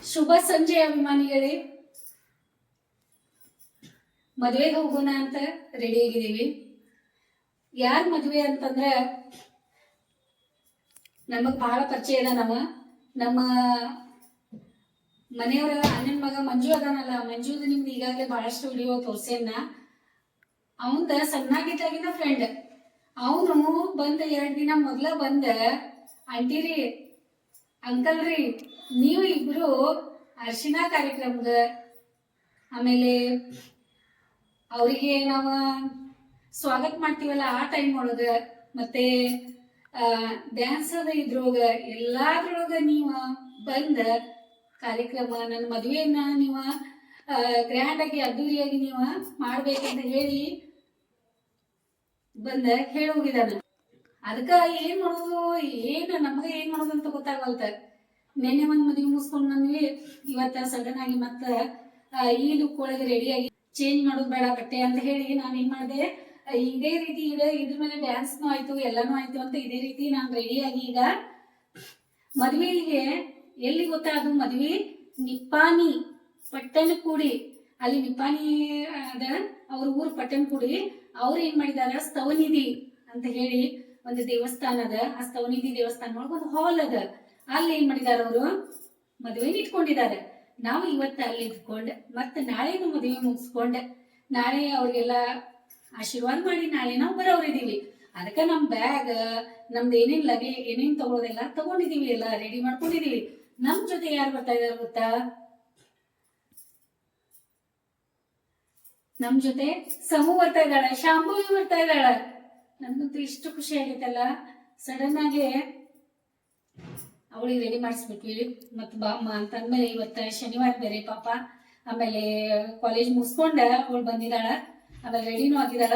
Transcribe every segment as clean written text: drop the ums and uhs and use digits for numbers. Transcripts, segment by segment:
ಶುಭ ಸಂಜೆ ಅಭಿಮಾನಿಗಳೇ, ಮದುವೆಗೆ ಹೋಗೋಣ ಅಂತ ರೆಡಿ ಆಗಿದ್ದೀವಿ. ಯಾರ ಮದುವೆ ಅಂತಂದ್ರ ನಮಗ್ ಬಹಳ ಪರಿಚಯ ಅದ. ನಮ್ಮ ಮನೆಯವರ ಅಣ್ಣನ ಮಗ ಮಂಜು ಅದಾನಲ್ಲ, ಮಂಜುದ ನಿಮ್ಗೆ ಈಗಾಗಲೇ ಬಹಳಷ್ಟು ವಿಡಿಯೋ ತೋರ್ಸೇನ. ಅವಂದ ಸಣ್ಣಾಗಿದ್ದಾಗಿನ ಫ್ರೆಂಡ್. ಅವನು ಬಂದ 2 ದಿನ ಮೊದ್ಲ ಬಂದ, ಆಂಟಿರಿ ಅಂಕಲ್ ರೀ, ನೀವು ಇಬ್ರು ಅರ್ಶಿನ ಕಾರ್ಯಕ್ರಮದ ಆಮೇಲೆ ಅವರಿಗೆ ನಾವು ಸ್ವಾಗತ ಮಾಡ್ತೀವಲ್ಲ ಆ ಟೈಮ್ ಒಳಗ, ಮತ್ತೆ ಡ್ಯಾನ್ಸ್ ಅದ ಇದ್ರೊಳಗ ಎಲ್ಲಾದ್ರೊಳಗ ನೀವು ಬಂದ ಕಾರ್ಯಕ್ರಮ ನನ್ನ ಮದುವೆಯನ್ನ ನೀವು ಗ್ರ್ಯಾಂಡ್ ಆಗಿ ಅದ್ದೂರಿಯಾಗಿ ನೀವು ಮಾಡ್ಬೇಕಂತ ಹೇಳಿ ಬಂದ ಹೇಳಿ ಹೋಗಿದಾನ. ಅದಕ್ಕ ಏನ್ ಮಾಡೋದು, ನಮಗ ಏನ್ ಮಾಡೋದು ಅಂತ ಗೊತ್ತಾಗಲ್ತ. ನೆನ್ನೆ ಒಂದ್ ಮದುವೆ ಮುಗಿಸ್ಕೊಂಡ್ ಬಂದ್ವಿ, ಇವತ್ತ ಸಡನ್ ಆಗಿ ಮತ್ತ ಈ ಲುಕ್ ಒಳಗೆ ರೆಡಿಯಾಗಿ ಚೇಂಜ್ ಮಾಡೋದು ಬೇಡ ಬಟ್ಟೆ ಅಂತ ಹೇಳಿ ನಾನು ಏನ್ ಮಾಡಿದೆ, ಇದೇ ರೀತಿ ಇದ್ರ ಮೇಲೆ ಡ್ಯಾನ್ಸ್ನು ಆಯ್ತು ಎಲ್ಲಾನು ಆಯ್ತು ಅಂತ ಇದೇ ರೀತಿ ನಾನು ರೆಡಿಯಾಗಿ ಈಗ ಮದ್ವೆಗೆ ಎಲ್ಲಿ ಗೊತ್ತಾ, ಅದು ಮದ್ವೆ ನಿಪ್ಪಾಣಿ ಪಟ್ಟಣಕೂಡಿ. ಅಲ್ಲಿ ನಿಪ್ಪಾಣಿ ಅದ ಅವ್ರ ಊರ್ ಪಟ್ಟಣಕೂಡಿ. ಅವ್ರು ಏನ್ ಮಾಡಿದಾರ, ಸ್ತವನಿಧಿ ಅಂತ ಹೇಳಿ ಒಂದು ದೇವಸ್ಥಾನ ಅದ. ಆ ಸ್ತವನಿಧಿ ದೇವಸ್ಥಾನ ಒಳಗೆ ಒಂದು ಹಾಲ್ ಅದ. ಅಲ್ಲಿ ಏನ್ ಮಾಡಿದಾರ, ಅವರು ಮದುವೆ ಇಟ್ಕೊಂಡಿದ್ದಾರೆ. ನಾವು ಇವತ್ತು ಅಲ್ಲಿ ಇಟ್ಕೊಂಡ್ ಮತ್ತೆ ನಾಳೆನು ಮದುವೆ ಮುಗಿಸ್ಕೊಂಡ್ ನಾಳೆ ಅವ್ರಿಗೆಲ್ಲ ಆಶೀರ್ವಾದ ಮಾಡಿ ನಾಳೆ ನಾವು ಬರೋರಿದೀವಿ. ಅದಕ್ಕೆ ನಮ್ ಬ್ಯಾಗ್ ನಮ್ದು ಏನೇನ್ ತಗೊಳೋದೆಲ್ಲ ತಗೊಂಡಿದೀವಿ, ಎಲ್ಲ ರೆಡಿ ಮಾಡ್ಕೊಂಡಿದೀವಿ. ನಮ್ ಜೊತೆ ಯಾರು ಬರ್ತಾ ಇದಾರೆ ಗೊತ್ತಾ, ನಮ್ ಜೊತೆ ಸಮೂ ಬರ್ತಾ ಇದ್ದಾಳೆ, ಶಾಂಭವಿ ಬರ್ತಾ ಇದ್ದಾಳೆ. ನನ್ಗಂತೂ ಇಷ್ಟು ಖುಷಿ ಆಗೈತಲ್ಲ. ಸಡನ್ ಆಗಿ ಅವಳಿಗೆ ರೆಡಿ ಮಾಡಿಸ್ಬಿಟ್ವಿ. ಮತ್ ಬಾಮ್ಮ ಅಂತಂದ್ಮೇಲೆ ಇವತ್ತ ಶನಿವಾರ ಬೇರೆ ಪಾಪ. ಆಮೇಲೆ ಕಾಲೇಜ್ ಮುಗಿಸ್ಕೊಂಡ ಅವಳು ಬಂದಿದ್ದಾಳ, ಆಮೇಲೆ ರೆಡಿನೂ ಆಗಿದಾಳ.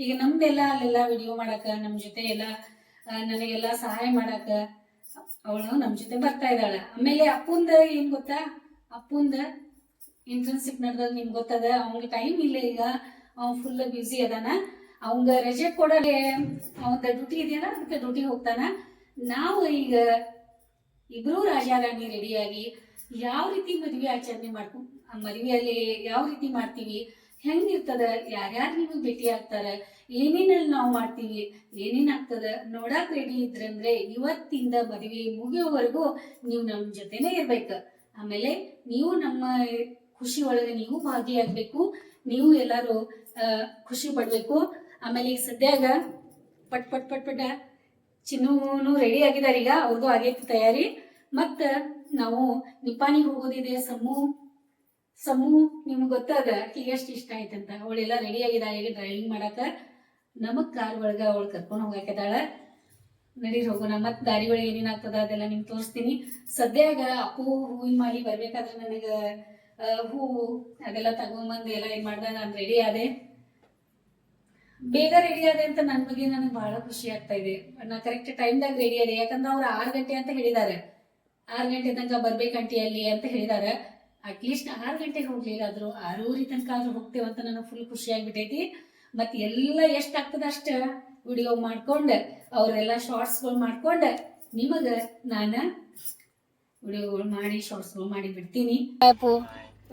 ಈಗ ನಮ್ದೆಲ್ಲ ಅಲ್ಲೆಲ್ಲ ವಿಡಿಯೋ ಮಾಡಾಕ, ನಮ್ ಜೊತೆ ಎಲ್ಲ ನನಗೆಲ್ಲ ಸಹಾಯ ಮಾಡಾಕ ಅವಳು ನಮ್ ಜೊತೆ ಬರ್ತಾ ಇದ್ದಾಳ. ಆಮೇಲೆ ಅಪ್ಪಂದ ಏನ್ ಗೊತ್ತಾ, ಅಪ್ಪಂದ ಇಂಟರ್ನ್ಶಿಪ್ ನಡೆದಾಗ ನಿಮ್ಗೆ ಗೊತ್ತದ, ಅವ್ನಿಗೆ ಟೈಮ್ ಇಲ್ಲ ಈಗ, ಅವ್ನ್ ಫುಲ್ ಬ್ಯುಸಿ ಅದಾನ. ಅವಂಗ ರಜೆ ಕೊಡಲೆ ಅವಂದ ಡ್ಯೂಟಿ ಇದೆಯಲ್ಲ, ಅದಕ್ಕೆ ಡ್ಯೂಟಿ ಹೋಗ್ತಾನ. ನಾವು ಈಗ ಇಬ್ರು ರಾಜಾರಾಣಿ ರೆಡಿಯಾಗಿ ಯಾವ ರೀತಿ ಮದ್ವೆ ಆಚರಣೆ ಮಾಡ್ಕೊಂಡು ಮದ್ವೆಯಲ್ಲಿ ಯಾವ ರೀತಿ ಮಾಡ್ತೀವಿ, ಹೆಂಗಿರ್ತದ, ಯಾರ್ಯಾರು ನಿಮಗೆ ಭೇಟಿ ಆಗ್ತಾರ, ಏನೇನಲ್ಲಿ ನಾವು ಮಾಡ್ತೀವಿ, ಏನೇನ್ ಆಗ್ತದ ನೋಡಾಕ್ ರೆಡಿ ಇದ್ರಂದ್ರೆ ಇವತ್ತಿಂದ ಮದುವೆ ಮುಗಿಯೋವರೆಗೂ ನೀವು ನಮ್ ಜೊತೆನೆ ಇರ್ಬೇಕು. ಆಮೇಲೆ ನೀವು ನಮ್ಮ ಖುಷಿ ಒಳಗೆ ನೀವು ಭಾಗಿಯಾಗ್ಬೇಕು, ನೀವು ಎಲ್ಲಾರು ಖುಷಿ ಪಡ್ಬೇಕು. ಆಮೇಲೆ ಈಗ ಸದ್ಯಾಗ ಪಟ್ ಪಟ್ ಪಟ್ ಪಟ ಚಿನ್ನೂನು ರೆಡಿ ಆಗಿದಾರ, ಈಗ ಅವ್ರದ್ದು ಆಗೈತಿ ತಯಾರಿ. ಮತ್ತ ನಾವು ನಿಪ್ಪಾಣಿಗೆ ಹೋಗೋದಿದೆ. ಸಮೂ ನಿಮ್ಗೆ ಗೊತ್ತದ ಈಗ ಎಷ್ಟು ಇಷ್ಟ ಆಯ್ತಂತ. ಅವಳೆಲ್ಲ ರೆಡಿ ಆಗಿದ್ದಾಳೆ ಈಗ ಡ್ರೈವಿಂಗ್ ಮಾಡಾಕ. ನಮಗ್ ಕಾರ್ ಒಳಗ ಅವಳು ಕರ್ಕೊಂಡು ಹೋಗಾಕಿದಾಳ. ನಡೀರ್ ಹೋಗೋಣ. ಮತ್ ದಾರಿ ಒಳಗೆ ಏನೇನ್ ಆಗ್ತದ ಅದೆಲ್ಲ ನಿಮ್ಗೆ ತೋರಿಸ್ತೀನಿ. ಸದ್ಯಾಗ ಅಪ್ಪು ಹೂವಿನ ಮಾಲಿ ಬರ್ಬೇಕಾದ್ರೆ ನನಗ ಹೂವು ಅದೆಲ್ಲ ತಗೊಂಬಂದು ಎಲ್ಲ ಏನ್ ಮಾಡ್ದ, ನಾನು ರೆಡಿ ಆದೆ. ಬೇಗ ರೆಡಿ ಆದೆ ಅಂತ ನನ್ನ ಬಗ್ಗೆ ನನಗೆ ಬಹಳ ಖುಷಿ ಆಗ್ತಾ ಇದೆ. ನಾ ಕರೆಕ್ಟ್ ಟೈಮ್ದಾಗ ರೆಡಿ ಆದೆ. ಯಾಕಂದ್ರೆ ಅವ್ರು 6 ಗಂಟೆ ಅಂತ ಹೇಳಿದಾರೆ. 6 ಗಂಟೆ ತನಕ ಬರ್ಬೇಕಂಟಿ ಅಲ್ಲಿ ಅಂತ ಹೇಳಿದಾರೆ. ಅಟ್ಲೀಸ್ಟ್ 6 ಗಂಟೆಗೆ ಹೋಗ್ಲಿಲ್ಲ ಆದ್ರು 6:30 ತನಕ ಆದ್ರೂ ಹೋಗ್ತೇವಂತ ನನಗೆ ಫುಲ್ ಖುಷಿ ಆಗ್ಬಿಟ್ಟೈತಿ. ಮತ್ ಎಲ್ಲ ಎಷ್ಟಾಗ್ತದ ಅಷ್ಟ ವಿಡಿಯೋ ಮಾಡ್ಕೊಂಡ್ ಅವ್ರೆಲ್ಲ ಶಾರ್ಟ್ಸ್ಗಳು ಮಾಡ್ಕೊಂಡ್ ನಿಮಗ ನಾನ ವಿಡಿಯೋಗಳು ಮಾಡಿ ಶಾರ್ಟ್ಸ್ಗಳು ಮಾಡಿ ಬಿಡ್ತೀನಿ.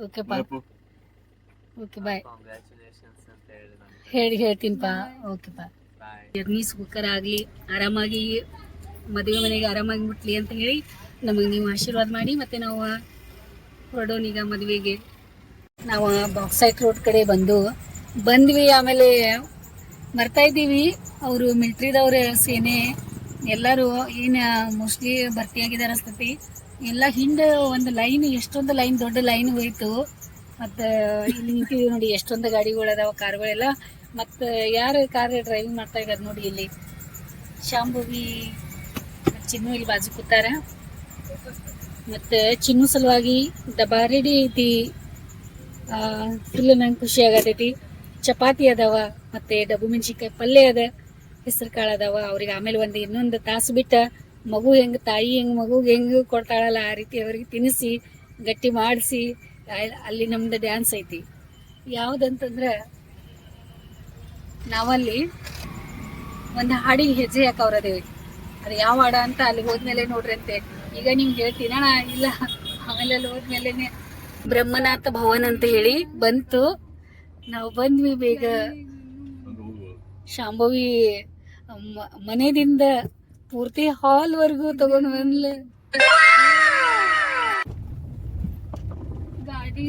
Okay bye ಹೇಳ್ತೀನಿಪಾ. ಓಕೆಪಾ, ಜರ್ನಿ ಸುಖಕರ ಆಗ್ಲಿ, ಆರಾಮಾಗಿ ಮದುವೆ ಮನೆಗೆ ಆರಾಮಾಗಿ ಮುಟ್ಲಿ ಅಂತ ಹೇಳಿ ನಮಗೆ ನೀವು ಆಶೀರ್ವಾದ ಮಾಡಿ. ಮತ್ತೆ ನಾವು ಹೊರಡೋನೀಗ ಮದುವೆಗೆ. ನಾವು ಬಾಕ್ಸೈಟ್ ರೋಡ್ ಕಡೆ ಬಂದ್ವಿ. ಆಮೇಲೆ ಬರ್ತಾ ಇದ್ದೀವಿ. ಅವರು ಮಿಲ್ಟ್ರಿದವ್ರ ಸೇನೆ ಎಲ್ಲರೂ ಏನು ಮೋಸ್ಟ್ಲಿ ಭರ್ತಿಯಾಗಿದ್ದಾರೆ ಅನ್ಸ್ತತಿ. ಎಲ್ಲ ಹಿಂದೆ ಒಂದು ಲೈನ್, ಎಷ್ಟೊಂದು ಲೈನ್, ದೊಡ್ಡ ಲೈನ್ ಹೋಯ್ತು. ಮತ್ತು ಇಲ್ಲಿ ನಿಂತಿದ್ದೀವಿ ನೋಡಿ, ಎಷ್ಟೊಂದು ಗಾಡಿಗಳು ಅದಾವ, ಕಾರ್ಗಳೆಲ್ಲ. ಮತ್ತು ಯಾರು ಕಾರ್ ಡ್ರೈವಿಂಗ್ ಮಾಡ್ತಾ ಇದ್ದಾರೆ ನೋಡಿ, ಇಲ್ಲಿ ಶಾಂಭವಿ ಚಿನ್ನು ಇಲ್ಲಿ ಬಾಜು ಕೂತಾರ. ಮತ್ತು ಚಿನ್ನು ಸಲುವಾಗಿ ಡಬ್ಬಾ ರೆಡಿ ಐತಿ. ಫುಲ್ ನಂಗೆ ಖುಷಿ ಆಗತೈತಿ. ಚಪಾತಿ ಅದಾವ, ಮತ್ತು ಡಬ್ಬು ಮೆಣಸಿನ್ಕಾಯಿ ಪಲ್ಯ ಅದ, ಹೆಸರು ಕಾಳು ಅದಾವ. ಅವ್ರಿಗೆ ಆಮೇಲೆ ಇನ್ನೊಂದು ತಾಸು ಬಿಟ್ಟ ಮಗು ಹೆಂಗೆ ತಾಯಿ ಹೆಂಗೆ ಮಗುಗೆ ಹೆಂಗೆ ಕೊಡ್ತಾಳಲ್ಲ ಆ ರೀತಿ ಅವ್ರಿಗೆ ತಿನ್ನಿಸಿ ಗಟ್ಟಿ ಮಾಡಿಸಿ ಅಲ್ಲಿ ನಮ್ದು ಡ್ಯಾನ್ಸ್ ಐತಿ. ಯಾವುದಂತಂದ್ರೆ ನಾವಲ್ಲಿ ಒಂದು ಹಾಡಿಗೆ ಹೆಜ್ಜೆ ಹಾಕವ್ರದೇವಿ. ಅದು ಯಾವ ಹಾಡ ಅಂತ ಅಲ್ಲಿ ಹೋದ್ಮೇಲೆ ನೋಡ್ರಿ ಅಂತೆ. ಈಗ ನಿಮ್ಗೆ ಹೇಳ್ತೀನಿ ಅಣ್ಣ, ಇಲ್ಲ ಆಮೇಲೆ ಅಲ್ಲಿ ಹೋದ್ಮೇಲೆನೆ ಬ್ರಹ್ಮನಾಥ ಭವನ್ ಅಂತ ಹೇಳಿ ಬಂತು. ನಾವು ಬಂದ್ವಿ ಬೇಗ. ಶಾಂಭವಿ ಮನೆದಿಂದ ಪೂರ್ತಿ ಹಾಲ್ ವರ್ಗು ತಗೊಂಡ್ ಬಂದ್ಲ. ಗಾಡಿ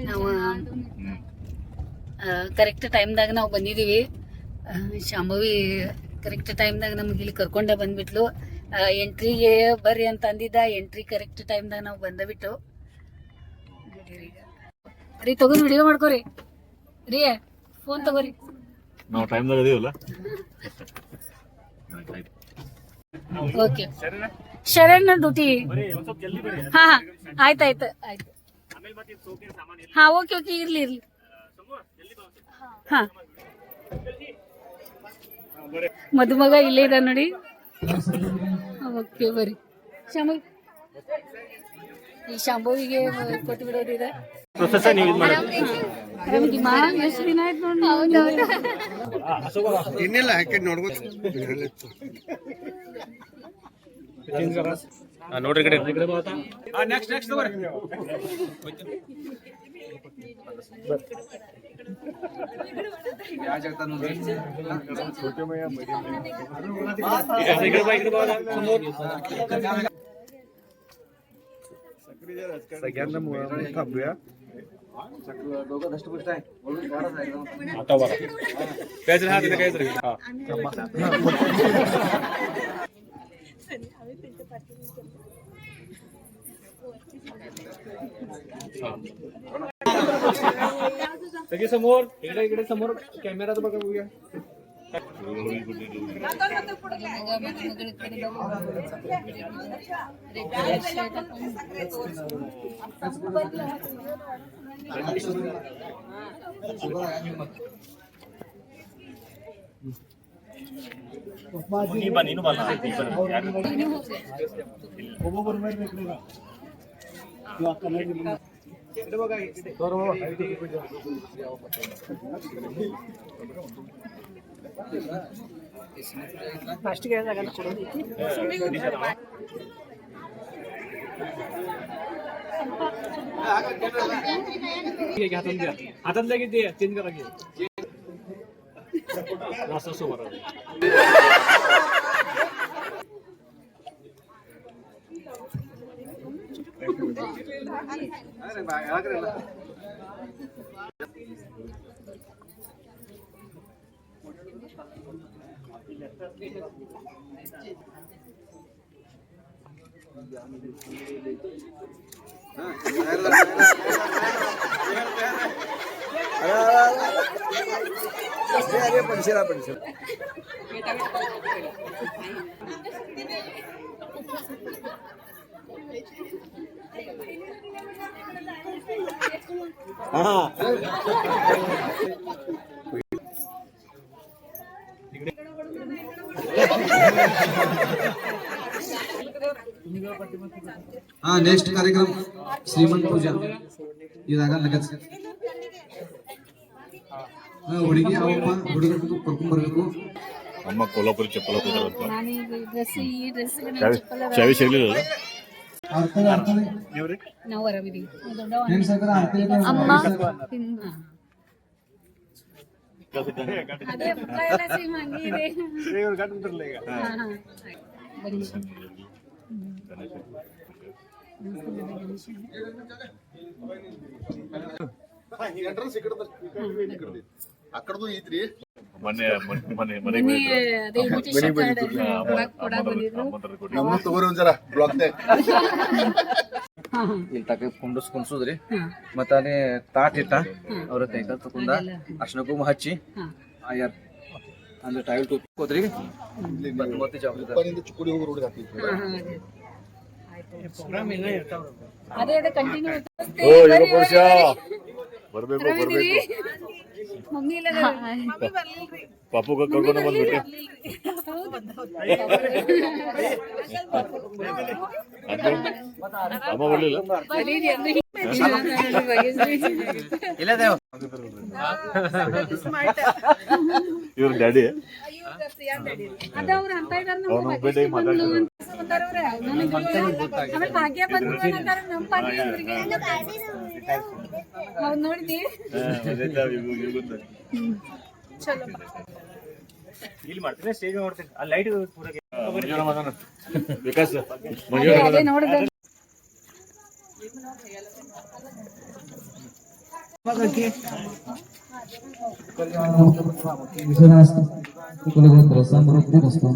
ನಾವು ಕರೆಕ್ಟ್ ಟೈಮ್ದಾಗ ನಾವು ಬಂದಿದೀವಿ. ಶಾಂಭವಿ ಕರೆಕ್ಟ್ ಟೈಮ್ದಾಗ ನಮ್ಗೆ ಇಲ್ಲಿ ಕರ್ಕೊಂಡ ಬಂದ್ಬಿಟ್ಲು. ಎಂಟ್ರಿಗೆ ಬರ್ರಿ ಅಂತ ಅಂದಿದ್ದ. ಎಂಟ್ರಿ ಕರೆಕ್ಟ್ ಟೈಮ್ದಾಗ ನಾವು ಬಂದಬಿಟ್ಟು ರೀ ತಗೋರಿ ವಿಡಿಯೋ ಮಾಡ್ಕೋರಿ ರೀ. ಫೋನ್ ತಗೋರಿ. ನಾವು ಟೈಮ್ದಾಗ ಅದೀವಲ್ಲ. Okay Sharan duty. ಹಾ ಆಯ್ತಾಯ್ತು ಆಯ್ತು. ಹಾ ಓಕೆ ಓಕೆ ಇರ್ಲಿ ಇರ್ಲಿ. ಹಾ ಮದುಮಗ ಇಲ್ಲೇ ಇದ ನೋಡಿ. ಓಕೆ ಬರ್ರಿ. ಶಾಂಭವಿ ಈ ಶಾಂಭವಿಗೆ ಕೊಟ್ಟು ಬಿಡೋದಿದೆ. ಆರಾಮಿದ್ದೀಮಾ? ಎಷ್ಟು ದಿನ ಆಯ್ತು ನೋಡಿ. ಇನ್ನೆಲ್ಲ ಹಾಕಿ ನೋಡ್ಬೋದು ನೋಡ್ರಿ ಕಡೆ ನೆಕ್ಸ್ಟ್ सगळ्यांना थांबूया. आता बघा काहीतरी हा तिथे काहीतरी सगळे समोर इकडे इकडे समोर कॅमेरा बघा बघूया. ಫಸ್ಟ್ ಕೇಳಿದಾಗ हातात लगेच दे चेंज करा की असं समोर हा नेक्स्ट कार्यक्रम श्रीमंत पूजा ಇದಾಗ लगेच ಹುಡುಗಿ ಅವಮ್ಮ ಹುಡುಗರು ಕರ್ಕೊಂಡ್ ಬರ್ಬೇಕು. ಅಮ್ಮ ಕೋಲ್ಹಾಪುರ ಚಪ್ಪಲ ಕೊಡ್ತಾರಂತ. ನಾನೀಗ ಡ್ರೆಸ್ ಈ ಡ್ರೆಸ್ ಚಾವಿ ಸಿಗ್ಲಿಲ್ಲ. ನಾವು ಆರಾಮಿದ್ದೀವಿ. ಅಮ್ಮ ಅದೇ ಎಲ್ಲ ಸೇಮ್ ಹಂಗೆ ಇದೆ. ಅಕ್ಕಡದು ಐತ್ರಿ ಮನೆ ಮನೆ ಮನೆ ಅದೇ ಇನ್ವಿಟೇಷನ್ ಕಾರ್ಡ್ ಕೊಡಾಕ್ ಬಂದಿದ್ರು. ನಮ್ಮ ತಗೋರಿ ಒಂದ್ ಜರ ಬ್ಲಾಕ್ ದಾಗ ಇಲ್ಲಿ ತಕ ಕುಂಡ್ರಿಸ್ರಿ ಮತ್ತ ಅಲ್ಲಿ ತಾಟ್ ಇಟ್ಟ ಅವ್ರ ಕೈಕಾಲ್ ತಕೊಂಡ ಅರ್ಶಿನ ಕುಂಕುಮ ಹಚ್ಚಿ ಆಯಾರ್ ಅಂದ್ರೆ ಟೈಲ್ ತುಕ್ಕೋದ್ರಿ ಮತ್ತೆ ಜವಾಬ್ದಾರಿ ಚುಕ್ಕುಡಿ ಹೋಗಿ ರೋಡ್ ಹಾಕ್ತಿದ್ವಿ. ಅದೇ ಅದೇ ಕಂಟಿನ್ಯೂ ಬರ್ಬೇಕು ಬರ್ಬೇಕು. ಮಮ್ಮಿ ಇಲ್ಲ ಪಾಪುಗ ಕರ್ಕೊಂಡು ಬಂದ್ಬಿಟ್ಟೆ. ಅಮ್ಮ ಬರ್ಲಿಲ್ಲ. ಇಲ್ಲ ದೇವ್ ಇವ್ರ ಡ್ಯಾಡಿ ಅದವ್ರ ಅಂತ ಇದಾರ ಆಮೇಲೆ ಭಾಗ್ಯ ಬಂದ್ರು ಅನ್ನೋದಾರ ನಮ್ಮ ಪಾರ್ಟಿ ಇವ್ರಿಗೆ ಹೌದ್ ನೋಡಿದಿ ಚಲೋ ಇಲ್ಲಿ ಮಾಡ್ತೀನಿ ಸ್ಟೇಜ್ ಮಾಡ್ತೀನಿ ಆ ಲೈಟ್ ವಿಕಾಸ್ ಅದೇ ನೋಡಿದ समृद्धिरस्तु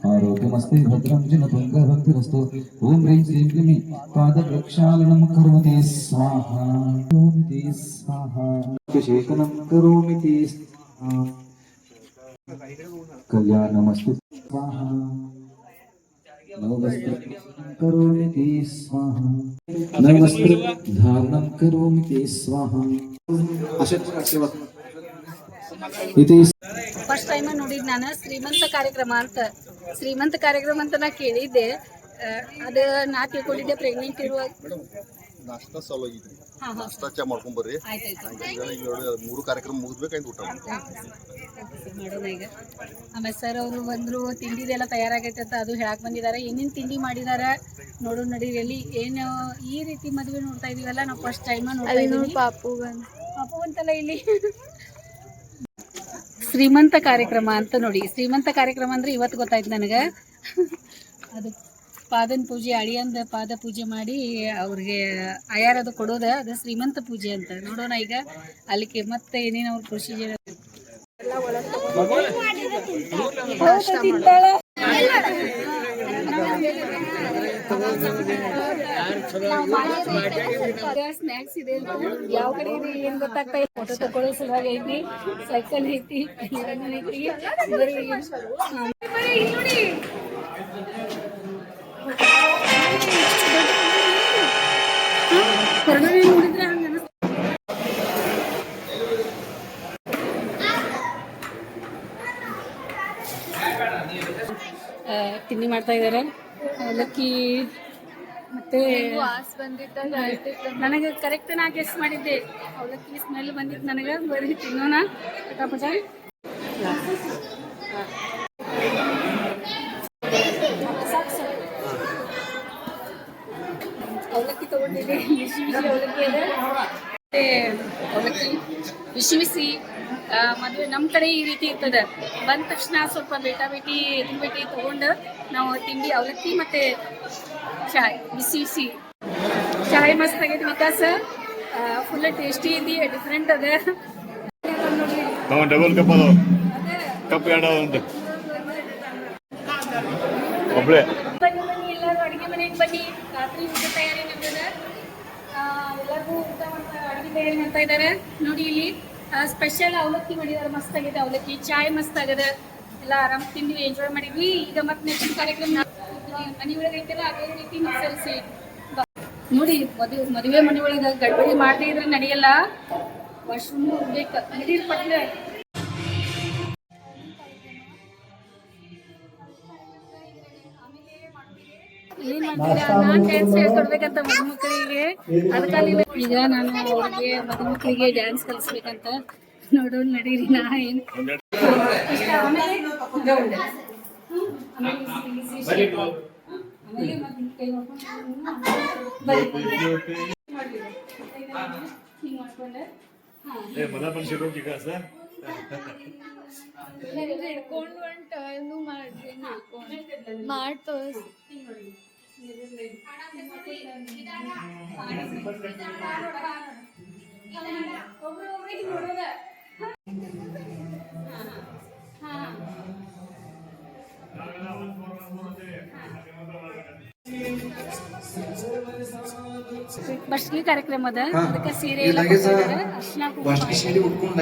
आरोग्यमस्ति भद्रं जिनतुङ्गभक्तिरस्तु ॐ ह्रीं श्रीं क्लीं पादप्रक्षालनं करोमि स्वाहा करोमि स्वाहा अभिषेकनं करोमि स्वाहा कल्याणमस्तु स्वाहा नववस्त्र करोमि स्वाहा नववस्त्र धारणं करोमि स्वाहा इति ಫಸ್ಟ್ ಟೈಮ್ ನೋಡಿದ್ ನಾನು ಶ್ರೀಮಂತ ಕಾರ್ಯಕ್ರಮ ಅಂತ ನಾ ಕೇಳಿದ್ದೆ ಅದು ನಾ ತಿಳ್ಕೊಂಡಿದ್ದೆ ಪ್ರೆಗ್ನೆಂಟ್ ಇರುವಾಗ ನಾಷ್ಟಾ ಚಾಲು ಆಗಿದ್ರಿ ನಾಷ್ಟಾ ಚಾ ಮಾಡ್ಕೊಂಡ್ ಬರ್ರಿ ಮೂರು ಕಾರ್ಯಕ್ರಮ ಮುಗಿದ್ಬೇಕಾಯ್ತು ಊಟ ಮಾಡೋಣ ಈಗ ಆಮೇಲೆ ಸರ್ ಅವರು ಬಂದ್ರು ತಿಂಡಿದೆಲ್ಲ ತಯಾರಾಗೈತೆ ಅಂತ ಅದು ಹೇಳಕ್ ಬಂದಿದ್ದಾರೆ ಏನೇನು ತಿಂಡಿ ಮಾಡಿದಾರ ನೋಡು ನಡೀರಲ್ಲಿ ಏನು ಈ ರೀತಿ ಮದುವೆ ನೋಡ್ತಾ ಇದೀವಲ್ಲ ನಾವು ಫಸ್ಟ್ ಟೈಮ್ ನೋಡ್ತಾ ಇದೀವಿ ಪಾಪು ಅಂತಲ್ಲ ಇಲ್ಲಿ ಶ್ರೀಮಂತ ಕಾರ್ಯಕ್ರಮ ಅಂತ ನೋಡಿ ಶ್ರೀಮಂತ ಕಾರ್ಯಕ್ರಮ ಅಂದ್ರೆ ಇವತ್ತು ಗೊತ್ತಾಯ್ತು ನನಗೆ ಅದು ಪಾದನ ಪೂಜೆ ಅಳಿಯಂದ ಪಾದ ಪೂಜೆ ಮಾಡಿ ಅವ್ರಿಗೆ ಆಯಾರದು ಕೊಡೋದ ಅದು ಶ್ರೀಮಂತ ಪೂಜೆ ಅಂತ ನೋಡೋಣ ಈಗ ಅಲ್ಲಿಗೆ ಮತ್ತೆ ಏನೇನು ಅವ್ರ ಪ್ರೊಸೀಜರ್ ಸ್ನ್ಯಾಕ್ಸ್ ಇದೆ ಯಾವ ಕಡೆ ಇದೆ ಏನ್ ಗೊತ್ತಾಗ್ತಾ ಇಲ್ಲ ಫೋಟೋ ತಗೊಳ್ಳೋ ಸಲುವಾಗಿ ಐತಿ ಸೈಕಲ್ ಐತಿ ಐತಿ ಹೊರಗಡೆ ನೋಡಿದ್ರೆ ಹಂಗ ತಿಂಡಿ ಮಾಡ್ತಾ ಇದ್ದಾರೆ ಅವಲಕ್ಕಿ ಮತ್ತೆ ನನಗೆ ಕರೆಕ್ಟ್ ನಾ ಗೆಸ್ ಮಾಡಿದ್ದೆ ಅವಲಕ್ಕಿ ಸ್ಮೆಲ್ ಬಂದಿತ್ತು ನನಗೆ ಬರೀ ತಿನ್ನೋಣ ಪಟಾಪಟ ಅವಲಕ್ಕಿ ತಗೊಂಡಿದ್ದೆ ಬಿಸಿ ಬಿಸಿ ಅವಲಕ್ಕಿ ಇದೆ ಮತ್ತೆ ಅವಲಕ್ಕಿ ಬಿಸಿ ಬಿಸಿ ಮದುವೆ ನಮ್ಮ ಕಡೆ ಈ ರೀತಿ ಇರ್ತದೆ ಬಂದ ತಕ್ಷಣ ಸ್ವಲ್ಪ ಬೇಟಿ ತಗೊಂಡು ನಾವು ತಿಂಡಿ ಅವಲಕ್ಕಿ ಮತ್ತೆ ಚಾಯ್ ಬಿಸಿ ಬಿಸಿ ಚಾಯ್ ಮಸ್ತ್ ಆಗೈತಿ ವಿಕಾಸ ಫುಲ್ ಟೇಸ್ಟಿ ಐತಿ ಡಿಫ್ರೆಂಟ್ ಅದ ಡಬಲ್ ಕಪ್ ಅದಾವ ಕಪ್ ಎರಡು ಉಂಟು ಒಬ್ಳೆ ಎಲ್ಲರೂ ಅಡುಗೆ ಮನೆಗೆ ಬನ್ನಿ ರಾತ್ರಿ ಊಟ ತಯಾರಿ ನಮ್ದು ಎಲ್ಲರಿಗೂ ಊಟ ಮಾಡ್ತಾ ಅಡುಗೆ ತಯಾರಿ ಮಾಡ್ತಾ ಇದ್ದಾರೆ ನೋಡಿ ಇಲ್ಲಿ ಸ್ಪೆಷಲ್ ಅವಲಕ್ಕಿ ಮಾಡಿದಾರೆ ಮಸ್ತ್ ಆಗಿದೆ ಅವಲಕ್ಕಿ ಚಾಯ್ ಮಸ್ತ್ ಆಗದ ಎಲ್ಲ ಆರಾಮ್ ತಿಂದ್ವಿ ಎಂಜಾಯ್ ಮಾಡಿದ್ವಿ ಈಗ ಮತ್ತೆ ನೆಕ್ಸ್ಟ್ ಕಾರ್ಯಕ್ರಮ ಮನೆ ಒಳಗೆ ಐತೆಲ್ಲ ಅದೇ ರೀತಿ ಅನುಸರಿಸಿ ನೋಡಿ ಮದುವೆ ಮನೆ ಒಳಗೆ ಗಡ್ಬಡಿ ಮಾಡದೇ ಇದ್ರೆ ನಡೆಯಲ್ಲ ವಾಶ್ರೂಮ್ ಹೋಗ್ಬೇಕು ನಡೀರ್ ಪಟ್ಲೆ ಏನ್ ಮಾಡ್ತೀರಾ ನಾನ್ ಡ್ಯಾನ್ಸ್ ಹೇಳ್ಕೊಡ್ಬೇಕಂತ ಮದುಮಕ್ಕಳಿಗೆ ಅದಕ್ಕಾಗಿ ಈಗ ನಾನು ಅವ್ರಿಗೆ ಮದುಮಕ್ಕಳಿಗೆ ಡ್ಯಾನ್ಸ್ ಕಲಿಸ್ಬೇಕಂತ ನೋಡೋಣ ನಡೀರಿ ನಾ ಏನ್ ಆಮೇಲೆ ಬಸ್ಲಿ ಕಾರ್ಯಕ್ರಮ ಅದ ಅದಕ್ಕೆ ಸೀರೆ ಎಲ್ಲ ಅರ್ಶಿನ ಕುಂಕುಮ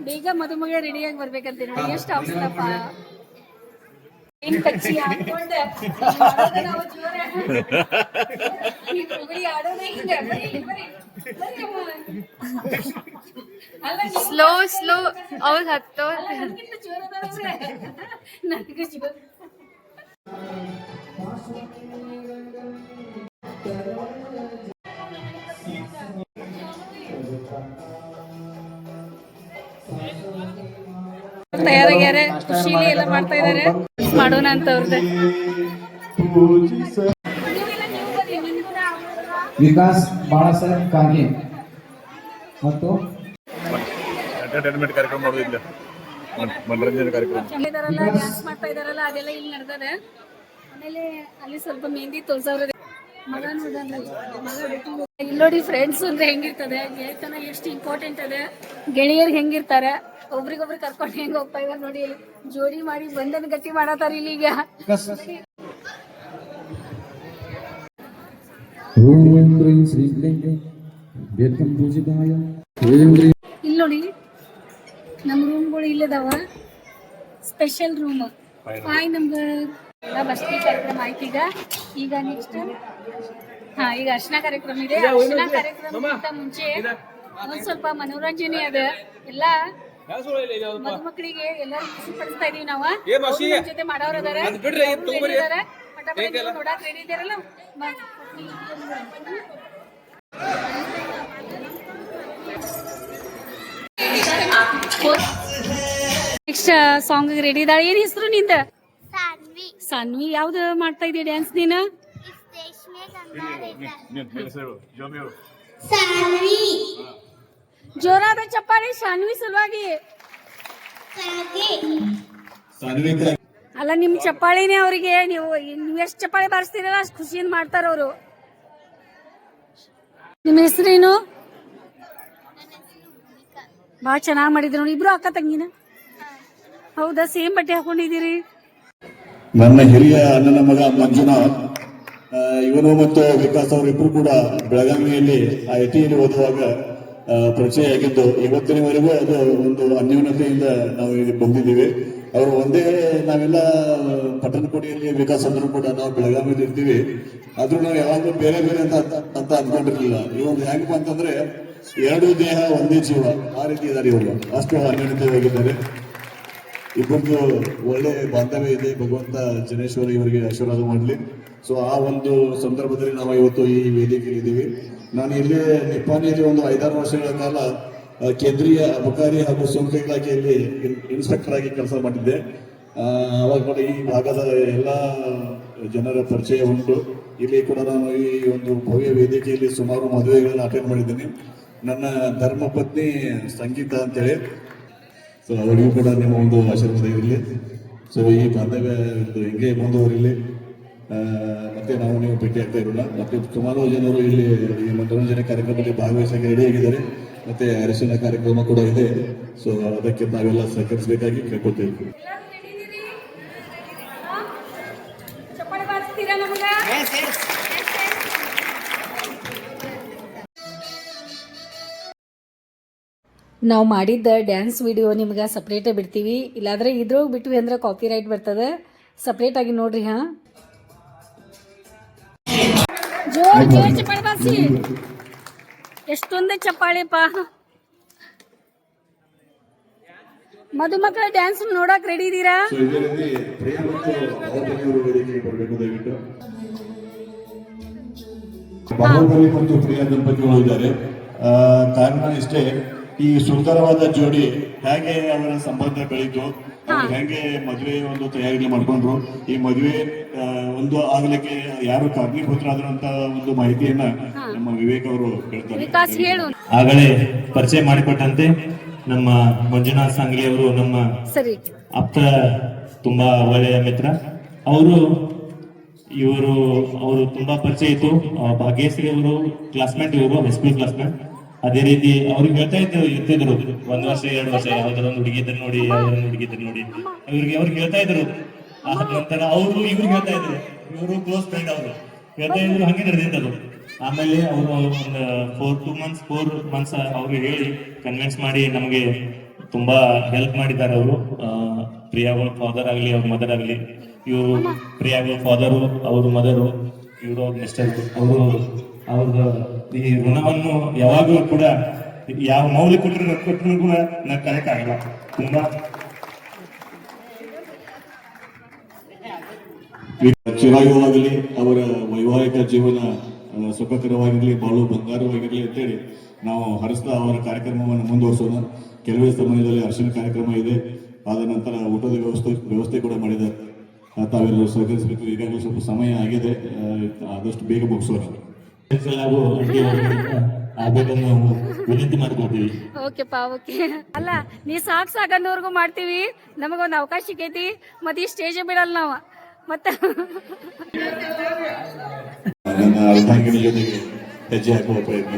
ಬೇಗ ಮದುಮಗ ರೆಡಿಯಾಗಿ ಬರ್ಬೇಕಂತ ನೋಡಿ ಎಷ್ಟು ಅವಸರಪ್ಪ ಏನ್ ಕಚ್ಚಿ ಹಾಕೊಂಡ ನಾವು ಜೋರ ಆಡೋದೇ ಹಿಂಗ ಸ್ಲೋ ಅವ್ರು ಹತ್ತೋ ಜೋರ ನನಗೆ ಜೋರ ತಯಾರಾಗ್ಯಾರ, ಖುಷಿಲಿ ಎಲ್ಲ ಮಾಡ್ತಾ ಇದಾರೆ. ಮಾಡೋಣ ಅಂತ ಅವ್ರದ್ದು. ವಿಕಾಸ್ ಬಾಳಾಸಾಹೇಬ್ ಕಾಗೆ ಮತ್ತು ಎಂಟರ್ಟೈನ್ಮೆಂಟ್ ಕಾರ್ಯಕ್ರಮ ಮಾಡೋದಿಲ್ಲ, ಮನರಂಜನೆ ಕಾರ್ಯಕ್ರಮ. ಡ್ಯಾನ್ಸ್ ಮಾಡ್ತಾ ಇದಾರಲ್ಲ ಅದೆಲ್ಲ ಇಲ್ಲಿ ನಡೆದದ. ಆಮೇಲೆ ಅಲ್ಲಿ ಸ್ವಲ್ಪ ಮೆಹಂದಿ ತೋರ್ಸವ್ರ ಮಗ ನೋಡಲ್ಲ, ಇಲ್ಲಿ ನೋಡಿ ಫ್ರೆಂಡ್ಸ್ ಅಂದ್ರೆ ಹೆಂಗಿರ್ತದೆ, ಗೆಳೆತನ ಎಷ್ಟು ಇಂಪಾರ್ಟೆಂಟ್ ಅದ, ಗೆಳೆಯರ್ ಹೆಂಗಿರ್ತಾರ, ಒಬ್ರಿಗೊಬ್ರು ಕರ್ಕೊಂಡು ಹೆಂಗ್ ಹೋಗ್ತಾ ಇದಾರೆ ನೋಡಿ. ಜೋಡಿ ಮಾಡಿ ಬಂಧನ ಗಟ್ಟಿ ಮಾಡತಾರ ಇಲ್ಲಿ ಈಗ. ಇಲ್ಲಿ ನೋಡಿ ನಮ್ಮ ರೂಮ್ಗಳು ಇಲ್ಲದಾವ, ಸ್ಪೆಷಲ್ ರೂಮ್ 5 ನಂಬರ್. ಬಸ್ತಿ ಕಾರ್ಯಕ್ರಮ ಆಯ್ತು ಈಗ ನೆಕ್ಸ್ಟ್ ಈಗ ಅರ್ಶನ ಕಾರ್ಯಕ್ರಮ ಇದೆ. ಅರ್ಶನ ಕಾರ್ಯಕ್ರಮಕ್ಕಿಂತ ಮುಂಚೆ ಒಂದ್ ಸ್ವಲ್ಪ ಮನೋರಂಜನೆ ಅದ, ಎಲ್ಲ ಮದುಮಕ್ಕಳಿಗೆ ಎಲ್ಲರೂ ಖುಷಿ ಪಡಿಸ್ತಾ ಇದೀವಿ ನಾವು. ಅವ್ರ ಜೊತೆ ಮಾಡೋರ್ ಅದಾರ, ನೋಡಕ್ ರೆಡಿ ಇದಾರಲ್ಲ. ನೆಕ್ಸ್ಟ್ ಸಾಂಗ್ ರೆಡಿ ಇದಾಳೆ. ಏನ್ ಹೆಸರು ನಿಂದ? ಸಾನ್ವಿ. ಯಾವ್ದು ಮಾಡ್ತಾ ಇದೀಯ ಡ್ಯಾನ್ಸ್ ನೀನು? ಜೋರಾದ ಚಪ್ಪಾಳೆ ಶಾನ್ವಿ ಸಲುವಾಗಿ. ಅಲ್ಲ ನಿಮ್ ಚಪ್ಪಾಳಿನೇ ಅವ್ರಿಗೆ, ನೀವು ಎಷ್ಟು ಚಪ್ಪಾಳೆ ಬಾರಿಸ್ತೀರಲ್ಲ ಅಷ್ಟು ಖುಷಿಯಿಂದ ಮಾಡ್ತಾರ ಅವರು. ನಿಮ್ಮ ಹೆಸರೇನು? ಬಹಳ ಚೆನ್ನಾಗಿ ಮಾಡಿದ್ರು ನೋಡಿ. ಇಬ್ರು ಅಕ್ಕ ತಂಗಿನ? ಹೌದಾ, ಸೇಮ್ ಬಟ್ಟೆ ಹಾಕೊಂಡಿದ್ದೀರಿ. ನನ್ನ ಹಿರಿಯ ಅಣ್ಣನ ಮಗ ಮಂಜುನಾಥ್, ಇವನು ಮತ್ತು ವಿಕಾಸ್ ಅವರಿಬ್ರು ಕೂಡ ಬೆಳಗಾವಿಯಲ್ಲಿ ITಯಲ್ಲಿ ಓದುವಾಗ ಪರಿಚಯ ಆಗಿದ್ದು, ಇವತ್ತಿನವರೆಗೂ ಅದು ಒಂದು ಅನ್ಯೋನ್ಯತೆಯಿಂದ ನಾವು ಇಲ್ಲಿ ಬಂದಿದ್ದೀವಿ. ಅವರು ಒಂದೇ, ನಾವೆಲ್ಲ ಪಟ್ಟಣಕೋಟೆಯಲ್ಲಿ ವಿಕಾಸ್ ಅಂದ್ರೂ ಕೂಡ ನಾವು ಬೆಳಗಾವಿಯಲ್ಲಿ ಇರ್ತೀವಿ, ಆದ್ರೂ ನಾವು ಯಾವಾಗಲೂ ಬೇರೆ ಬೇರೆ ಅಂತ ಅಂದ್ಕೊಂಡಿರ್ಲಿಲ್ಲ. ಇವರು ಹೆಂಗಪ್ಪ ಅಂತಂದ್ರೆ ಎರಡು ದೇಹ ಒಂದೇ ಜೀವ, ಆ ರೀತಿ ಇದ್ದಾರೆ ಇವರು, ಅಷ್ಟು ಅನ್ಯೋನ್ಯತೆಯಾಗಿದ್ದಾರೆ. ಇಬ್ಬರದು ಒಳ್ಳೆ ಬಾಂಧವ್ಯ ಇದೆ. ಭಗವಂತ ಜನೇಶ್ವರ ಇವರಿಗೆ ಆಶೀರ್ವಾದ ಮಾಡಲಿ. ಸೊ ಆ ಒಂದು ಸಂದರ್ಭದಲ್ಲಿ ನಾವು ಇವತ್ತು ಈ ವೇದಿಕೆಯಲ್ಲಿ ಇದ್ದೀವಿ. ನಾನು ಇಲ್ಲೇ ನಿಪ್ಪಾಣಿಯಲ್ಲಿ ಒಂದು 5-6 ವರ್ಷಗಳ ಕಾಲ ಕೇಂದ್ರೀಯ ಅಬಕಾರಿ ಹಾಗೂ ಸುಂಕ ಇಲಾಖೆಯಲ್ಲಿ ಇನ್ಸ್ಪೆಕ್ಟರ್ ಆಗಿ ಕೆಲಸ ಮಾಡಿದ್ದೆ. ಅವಾಗ ಕೂಡ ಈ ಭಾಗದ ಎಲ್ಲ ಜನರ ಪರಿಚಯ ಉಂಟು. ಇಲ್ಲಿ ಕೂಡ ನಾನು ಈ ಒಂದು ಭವ್ಯ ವೇದಿಕೆಯಲ್ಲಿ ಸುಮಾರು ಮದುವೆಗಳನ್ನು ಅಟೆಂಡ್ ಮಾಡಿದ್ದೀನಿ. ನನ್ನ ಧರ್ಮಪತ್ನಿ ಸಂಗೀತ ಅಂತೇಳಿ, ಸೊ ಅವರಿಗೂ ಕೂಡ ನಿಮ್ಮ ಒಂದು ಆಶೀರ್ವಾದ ಇರಲಿ. ಸೊ ಈ ಬಾಂಧವ್ಯ ಹಿಂಗೆ ಮುಂದುವರಿಲಿ. ಮತ್ತೆ ನಾವು ನೀವು ಭೇಟಿ ಆಗ್ತಾ ಇರೋಣ. ಮತ್ತೆ ಸುಮಾರು ಜನರು ಇಲ್ಲಿ ಈ ಮನೋರಂಜನೆ ಕಾರ್ಯಕ್ರಮದಲ್ಲಿ ಭಾಗವಹಿಸಕ್ಕೆ ರೆಡಿಯಾಗಿದ್ದಾರೆ. ಮತ್ತೆ ಅರಿಶಿನ ಕಾರ್ಯಕ್ರಮ ಕೂಡ ಇದೆ. ಸೊ ಅದಕ್ಕೆ ನಾವೆಲ್ಲ ಸಹಕರಿಸಬೇಕಾಗಿ ಕೇಳ್ಕೊಳ್ತೇವೆ. ನಾವು ಮಾಡಿದ್ದ ಡ್ಯಾನ್ಸ್ ವಿಡಿಯೋ ನಿಮ್ಗೆ ಸಪ್ರೇಟೇ ಬಿಡ್ತೀವಿ, ಇಲ್ಲಾಂದ್ರೆ ಇದ್ರೊಳಗೆ ಬಿಟ್ವಿ ಅಂದ್ರೆ ಕಾಪಿ ರೈಟ್ ಬರ್ತದೆ. ಸಪ್ರೇಟ್ ಆಗಿ ನೋಡ್ರಿ. ಜೋರ್ ಜೋರ್ ಚಪ್ಪಾಳೆ ಬಾರಿಸಿ. ಎಷ್ಟೊಂದೇ ಚಪ್ಪಾಳೆಪ್ಪ. ಮಧುಮಕ್ಕಳ ಡ್ಯಾನ್ಸ್ ನೋಡಕ್ ರೆಡಿ ಇದ್ದೀರಾ? ಬಾಹುಬಲಿ ಮತ್ತು ಪ್ರಿಯಾ ದಂಪತಿಗಳು ಇದ್ದಾರೆ. ಕಾರಣ ಇಷ್ಟೇ, ಈ ಸುಂದರವಾದ ಜೋಡಿ ಹೇಗೆ ಅವರ ಸಂಬಂಧ ಬೆಳೀತು, ಹೇಗೆ ಮದುವೆ ಒಂದು ತಯಾರಿ ಮಾಡ್ಕೊಂಡ್ರು, ಈ ಮದುವೆ ಒಂದು ಆಗ್ಲಿಕ್ಕೆ ಯಾರು ಕಾರಣೀಭೂತರಾದ್ರು ಅಂತ ಒಂದು ಮಾಹಿತಿಯನ್ನ ನಮ್ಮ ವಿವೇಕ್ ಅವರು ಹೇಳ್ತಾರೆ. ಆಗಲೇ ಪರಿಚಯ ಮಾಡಿಕೊಟ್ಟಂತೆ ನಮ್ಮ ಮಂಜುನಾಥ್ ಸಾಂಗ್ಲಿ ಅವರು ನಮ್ಮ ಆಪ್ತ, ತುಂಬಾ ಒಳ್ಳೆಯ ಮಿತ್ರ ಅವರು. ಅವರು ತುಂಬಾ ಪರಿಚಯ ಇತ್ತು. ಭಾಗ್ಯಶ್ರೀ ಅವರು ಕ್ಲಾಸ್ಮೇಟ್, ಇವರು ಹೈಸ್ಕೂಲ್ ಕ್ಲಾಸ್ಮೇಟ್. ಅದೇ ರೀತಿ ಅವ್ರಿಗೆ ಹೇಳ್ತಾ ಇರ್ತಿದ್ರು 1 ವರ್ಷ 2 ವರ್ಷ ಯಾವ್ದಾರೊಂದು ಹುಡುಗಿದ್ರು ನೋಡಿ, ಅವ್ರಿಗೆ ಹೇಳ್ತಾ ಇದ್ರು. ನಂತರ ಅವರು ಇವ್ರಿಗೆ ಹೇಳ್ತಾ ಇದ್ರು, ಇವರು ಕ್ಲೋಸ್ ಫ್ರೆಂಡ್ ಅವರು ಹೇಳ್ತಾ ಇದ್ರು. ಹಂಗೆ ನಡೆದಿದ್ದದು. ಆಮೇಲೆ ಅವರು ಒಂದು 4 ಮಂತ್ಸ್ ಅವ್ರಿಗೆ ಹೇಳಿ ಕನ್ವಿನ್ಸ್ ಮಾಡಿ ನಮಗೆ ತುಂಬಾ ಹೆಲ್ಪ್ ಮಾಡಿದ್ದಾರೆ ಅವರು. ಪ್ರಿಯಾಗಳ ಫಾದರ್ ಆಗಲಿ, ಅವ್ರ ಮದರ್ ಆಗಲಿ. ಇವರು ಪ್ರಿಯಾಗಳ ಫಾದರು, ಅವ್ರ ಮದರು, ಇವರು ಅವ್ರ ಮಿಸ್ಟರ್. ಅವ್ರದ್ದು ಈ ಋಣವನ್ನು ಯಾವಾಗಲೂ ಕೂಡ ಯಾವ ಮೌಲ್ಯ ಕೊಟ್ಟರು ಕೂಡ ನಾವು ಕರೆಯಕ್ಕಾಗಲ್ಲ. ತುಂಬಾ ಚಿರಾಯುವಾಗಲಿ, ಅವರ ವೈವಾಹಿಕ ಜೀವನ ಸುಖಕರವಾಗಿರಲಿ, ಬಾಳು ಬಂಗಾರವಾಗಿರಲಿ ಅಂತೇಳಿ ನಾವು ಹರಿಸ್ತಾ ಅವರ ಕಾರ್ಯಕ್ರಮವನ್ನು ಮುಂದುವರಿಸೋಣ. ಕೆಲವೇ ಸಮಯದಲ್ಲಿ ಅರ್ಶನ ಕಾರ್ಯಕ್ರಮ ಇದೆ. ಆದ ನಂತರ ಊಟದ ವ್ಯವಸ್ಥೆ ಕೂಡ ಮಾಡಿದ್ದಾರೆ. ತಾವೆಲ್ಲರೂ ಸಹಕರಿಸಬೇಕು. ಈಗಾಗಲೇ ಸ್ವಲ್ಪ ಸಮಯ ಆಗಿದೆ, ಆದಷ್ಟು ಬೇಗ ಮುಗಿಸೋಣ. ಆಗ್ಬೇಕಂತ ನಾವು ವಿನಂತಿ ಮಾಡ್ಕೊಳ್ತೀವಿ. ಓಕೆ ಅಲ್ಲ ನೀ ಸಾಕಂದವರೆಗೂ ಮಾಡ್ತೀವಿ. ನಮಗೊಂದು ಅವಕಾಶ ಸಿಕ್ಕೈತಿ, ಮತ್ತೆ ಈ ಸ್ಟೇಜ್ ಬಿಡಲ್ಲ ನಾವು. ಮತ್ತೆ ನನ್ನ ಅರ್ಧಾಂಗಿನಿ ಜೊತೆಗೆ ಹೆಜ್ಜೆ ಹಾಕುವ ಪ್ರಯತ್ನ.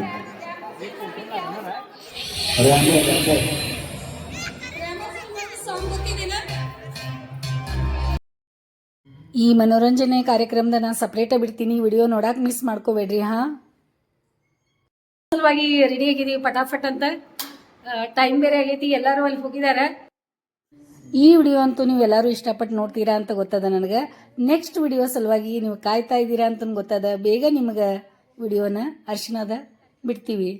ಈ ಮನೋರಂಜನೆ ಕಾರ್ಯಕ್ರಮದ ನಾ ಸಪ್ರೇಟ ಬಿಡ್ತೀನಿ, ವಿಡಿಯೋ ನೋಡಕ್ ಮಿಸ್ ಮಾಡ್ಕೋಬೇಡ್ರಿ. ಸಲುವಾಗಿ ರೆಡಿ ಆಗಿದೀವಿ ಪಟಾಫಟ್ ಅಂತ. ಟೈಮ್ ಬೇರೆ ಆಗೈತಿ, ಎಲ್ಲರೂ ಅಲ್ಲಿ ಹೋಗಿದ್ದಾರೆ. ಈ ವಿಡಿಯೋ ಅಂತೂ ನೀವು ಎಲ್ಲರೂ ಇಷ್ಟಪಟ್ಟು ನೋಡ್ತೀರಾ ಅಂತ ಗೊತ್ತದ ನನಗೆ. ನೆಕ್ಸ್ಟ್ ವಿಡಿಯೋ ಸಲುವಾಗಿ ನೀವು ಕಾಯ್ತಾ ಇದ್ದೀರಾ ಅಂತ ಗೊತ್ತದ. ಬೇಗ ನಿಮಗೆ ವಿಡಿಯೋನ ಅರ್ಶನದ ಬಿಡ್ತೀವಿ.